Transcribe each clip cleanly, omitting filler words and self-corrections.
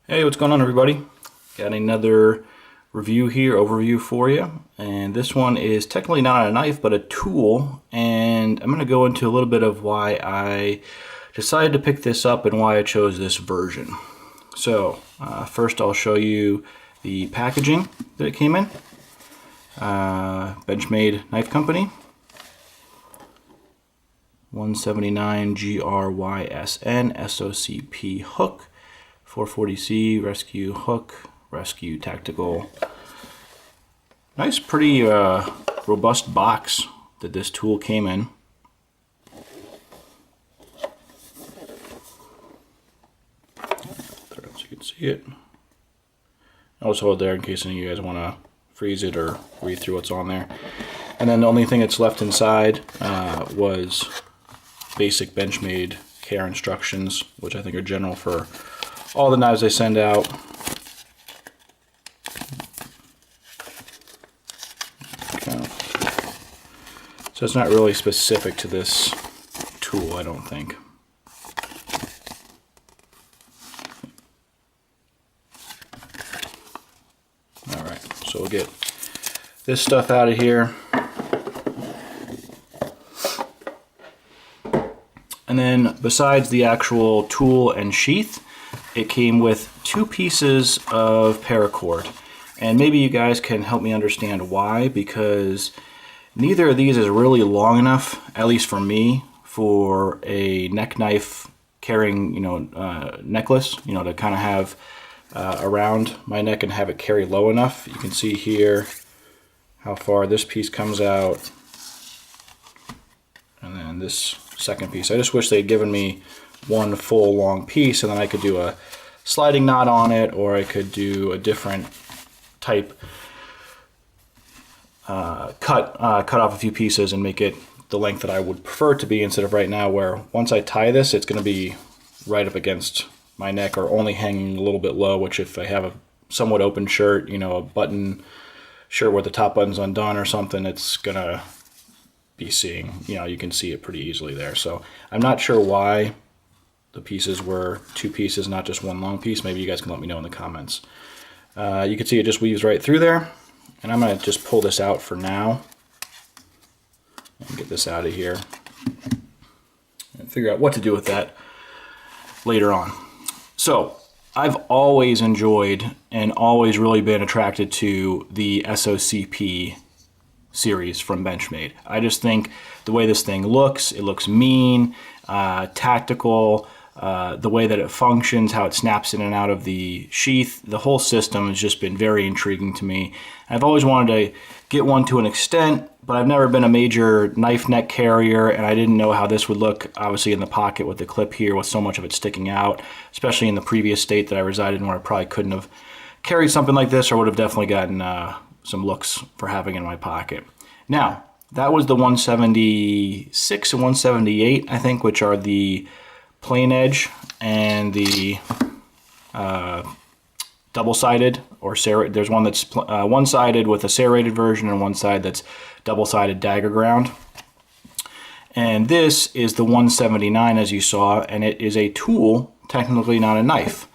Hey, what's going on, everybody? Got another overview for you, and this one is technically not a knife but a tool, and I'm going to go into a little bit of why I decided to pick this up and why I chose this version. So first I'll show you the packaging that it came in. Benchmade Knife Company, 179 GRYSN SOCP hook, 440C rescue hook, rescue tactical. Nice, pretty robust box that this tool came in. Throw it so you can see it. I'll just hold it there in case any of you guys want to freeze it or read through what's on there. And then the only thing that's left inside was basic Benchmade care instructions, which I think are general for all the knives they send out. Okay. So it's not really specific to this tool, I don't think. Alright, so we'll get this stuff out of here. And then besides the actual tool and sheath, it came with 2 pieces of paracord. And maybe you guys can help me understand why, because neither of these is really long enough, at least for me, for a neck knife carrying, necklace, to kind of have around my neck and have it carry low enough. You can see here how far this piece comes out, and then this second piece. I just wish they'd given me one full long piece, and then I could do a sliding knot on it, or I could do a different type cut off a few pieces and make it the length that I would prefer it to be, instead of right now where once I tie this it's going to be right up against my neck or only hanging a little bit low, which if I have a somewhat open shirt, a button shirt where the top button's undone or something, it's gonna be seeing, you can see it pretty easily there. So I'm not sure why the pieces were 2 pieces, not just one long piece. Maybe you guys can let me know in the comments. You can see it just weaves right through there, and I'm going to just pull this out for now and get this out of here and figure out what to do with that later on. So I've always enjoyed and always really been attracted to the SOCP series from Benchmade. I just think the way this thing looks, it looks mean, tactical, the way that it functions, how it snaps in and out of the sheath, the whole system has just been very intriguing to me. I've always wanted to get one to an extent, but I've never been a major knife neck carrier, and I didn't know how this would look, obviously in the pocket with the clip here with so much of it sticking out, especially in the previous state that I resided in where I probably couldn't have carried something like this, or would have definitely gotten some looks for having in my pocket. Now, that was the 176 and 178, I think, which are the plain edge and the double-sided or serrated. There's one that's one-sided with a serrated version and one side that's double-sided dagger ground. And this is the 179, as you saw, and it is a tool, technically not a knife.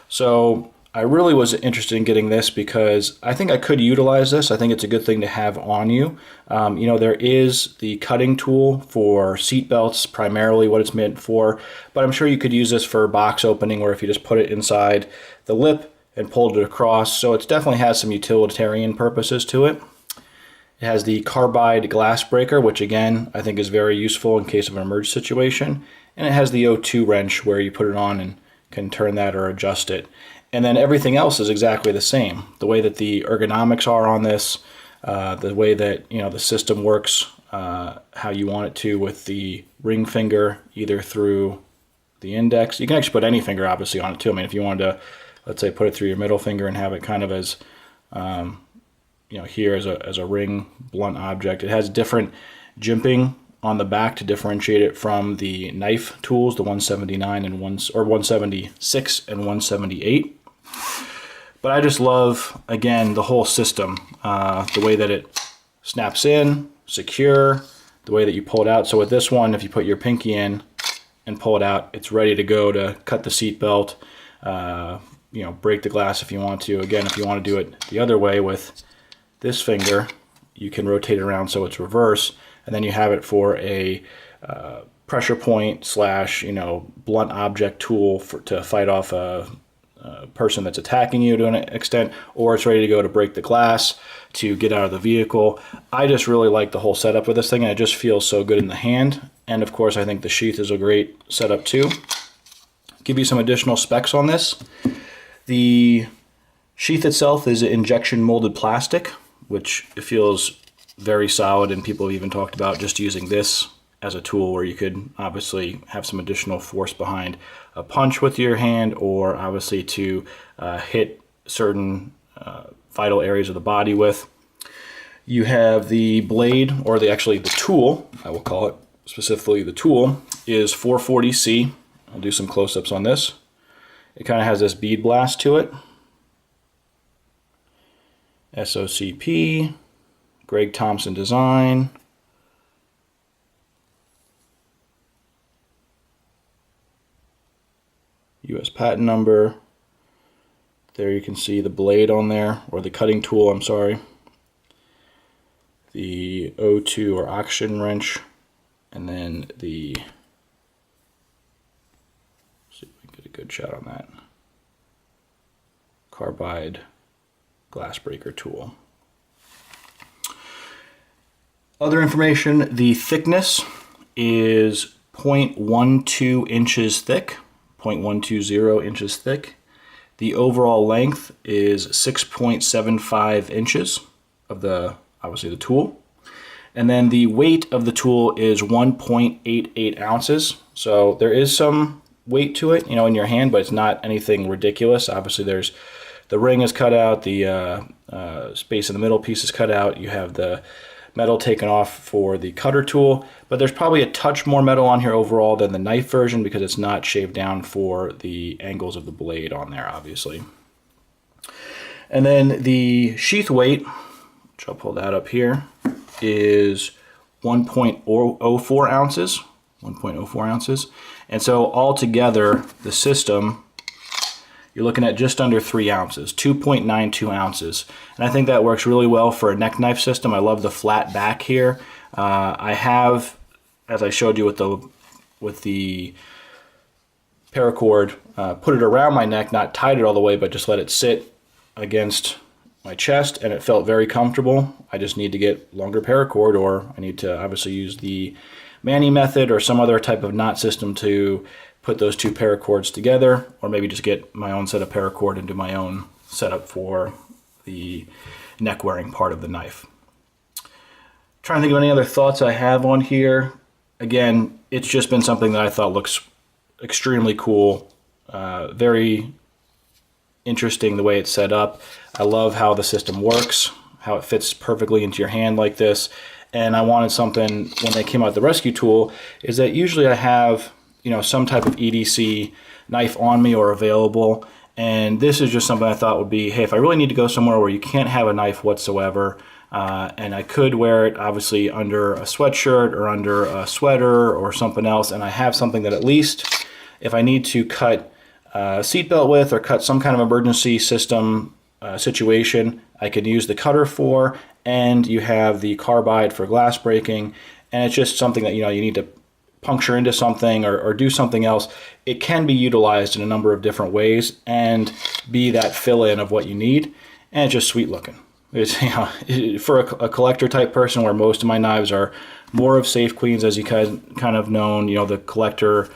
So I really was interested in getting this because I think I could utilize this. I think it's a good thing to have on you. There is the cutting tool for seat belts, primarily what it's meant for, but I'm sure you could use this for box opening, where if you just put it inside the lip and pulled it across. So it definitely has some utilitarian purposes to it. It has the carbide glass breaker, which again, I think is very useful in case of an emergency situation. And it has the O2 wrench where you put it on and can turn that or adjust it. And then everything else is exactly the same. The way that the ergonomics are on this, the way that the system works, how you want it to with the ring finger, either through the index. You can actually put any finger obviously on it too. I mean, if you wanted to, let's say, put it through your middle finger and have it kind of as, here as a ring blunt object. It has different jimping on the back to differentiate it from the knife tools, the 179 and 176 and 178. But I just love, again, the whole system, the way that it snaps in, secure, the way that you pull it out. So with this one, if you put your pinky in and pull it out, it's ready to go to cut the seat belt, you know, break the glass if you want to. Again, if you want to do it the other way with this finger, you can rotate it around so it's reverse, and then you have it for a pressure point slash, you know, blunt object tool to fight off a person that's attacking you to an extent, or it's ready to go to break the glass, to get out of the vehicle. I just really like the whole setup of this thing, and it just feels so good in the hand. And of course, I think the sheath is a great setup too. Give you some additional specs on this. The sheath itself is injection molded plastic, which it feels very solid, and people have even talked about just using this as a tool where you could obviously have some additional force behind a punch with your hand, or obviously to hit certain vital areas of the body with. You have the blade, or actually the tool, I will call it specifically the tool, is 440C. I'll do some close-ups on this. It kind of has this bead blast to it. SOCP, Greg Thompson design. US patent number. There you can see the blade on there, or the cutting tool, I'm sorry. The O2 or oxygen wrench, and then the, see if we can get a good shot on that, carbide glass breaker tool. Other information, the thickness is 0.12 inches thick. 0.120 inches thick. The overall length is 6.75 inches of obviously the tool. And then the weight of the tool is 1.88 ounces. So there is some weight to it, you know, in your hand, but it's not anything ridiculous. Obviously the ring is cut out, the space in the middle piece is cut out. You have the metal taken off for the cutter tool, but there's probably a touch more metal on here overall than the knife version because it's not shaved down for the angles of the blade on there, obviously. And then the sheath weight, which I'll pull that up here, is 1.04 ounces. 1.04 ounces. And so altogether, the system, you're looking at just under 3 ounces, 2.92 ounces. And I think that works really well for a neck knife system. I love the flat back here. I have, as I showed you with the paracord, put it around my neck, not tied it all the way, but just let it sit against my chest, and it felt very comfortable. I just need to get longer paracord, or I need to obviously use the Manny method or some other type of knot system to put those two paracords together, or maybe just get my own set of paracord and do my own setup for the neck wearing part of the knife. Trying to think of any other thoughts I have on here. Again, it's just been something that I thought looks extremely cool, very interesting the way it's set up. I love how the system works, how it fits perfectly into your hand like this. And I wanted something, when they came out with the rescue tool, is that usually I have, you know, some type of EDC knife on me or available, and this is just something I thought would be, hey, if I really need to go somewhere where you can't have a knife whatsoever, and I could wear it obviously under a sweatshirt or under a sweater or something else, and I have something that at least if I need to cut a seatbelt with or cut some kind of emergency system situation, I could use the cutter for, and you have the carbide for glass breaking, and it's just something that, you know, you need to puncture into something or do something else. It can be utilized in a number of different ways and be that fill-in of what you need, and it's just sweet looking. It's, you know, for a collector type person, where most of my knives are more of Safe Queens, as you guys kind of known, you know, the collector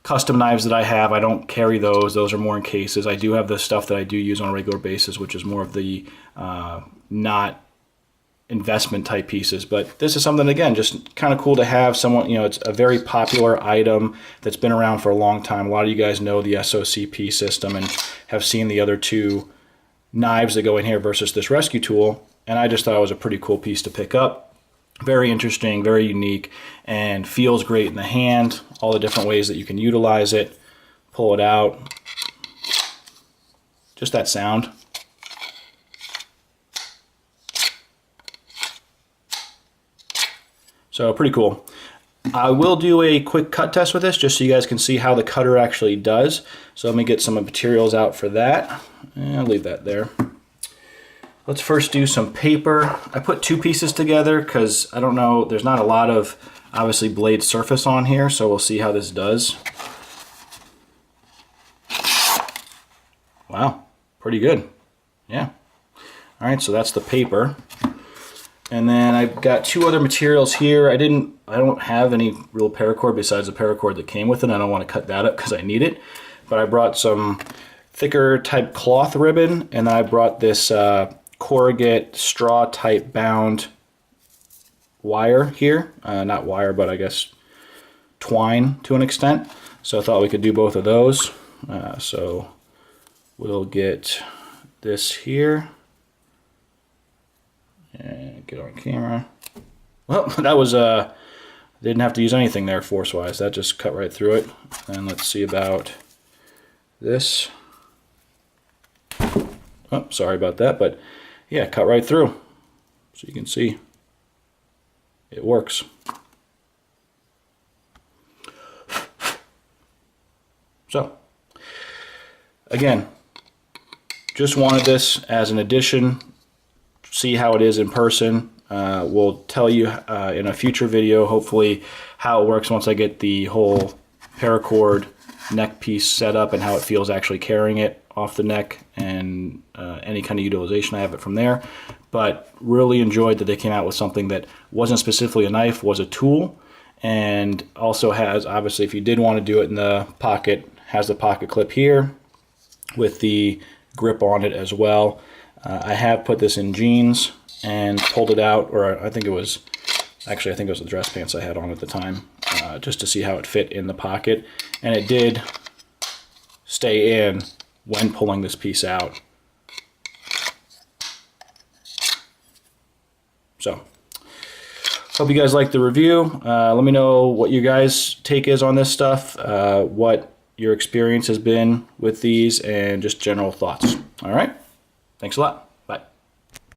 custom knives that I have, I don't carry those. Those are more in cases. I do have the stuff that I do use on a regular basis, which is more of the not investment type pieces. But this is something, again, just kind of cool to have. Someone, you know, it's a very popular item that's been around for a long time. A lot of you guys know the SOCP system and have seen the other two knives that go in here versus this rescue tool, and I just thought it was a pretty cool piece to pick up. Very interesting, very unique, and feels great in the hand. All the different ways that you can utilize it. Pull it out. Just that sound. So pretty cool. I will do a quick cut test with this just so you guys can see how the cutter actually does. So let me get some materials out for that. And I'll leave that there. Let's first do some paper. I put 2 pieces together because I don't know, there's not a lot of obviously blade surface on here, so we'll see how this does. Wow, pretty good. Yeah. All right, so that's the paper. And then I've got 2 other materials here. I don't have any real paracord besides the paracord that came with it. I don't want to cut that up because I need it. But I brought some thicker type cloth ribbon, and then I brought this corrugate straw type bound wire here. Not wire, but I guess twine to an extent. So I thought we could do both of those. So we'll get this here. And get on camera. Well, that was didn't have to use anything there force-wise. That just cut right through it. And let's see about this. Oh, sorry about that, but yeah, cut right through. So you can see it works. So again, just wanted this as an addition. See how it is in person. We'll tell you in a future video, hopefully, how it works once I get the whole paracord neck piece set up and how it feels actually carrying it off the neck and any kind of utilization I have it from there. But really enjoyed that they came out with something that wasn't specifically a knife, was a tool, and also has, obviously, if you did want to do it in the pocket, has the pocket clip here with the grip on it as well. I have put this in jeans and pulled it out, or I think it was the dress pants I had on at the time, just to see how it fit in the pocket. And it did stay in when pulling this piece out. So, hope you guys liked the review. Let me know what you guys' take is on this stuff, what your experience has been with these, and just general thoughts. All right? Thanks a lot.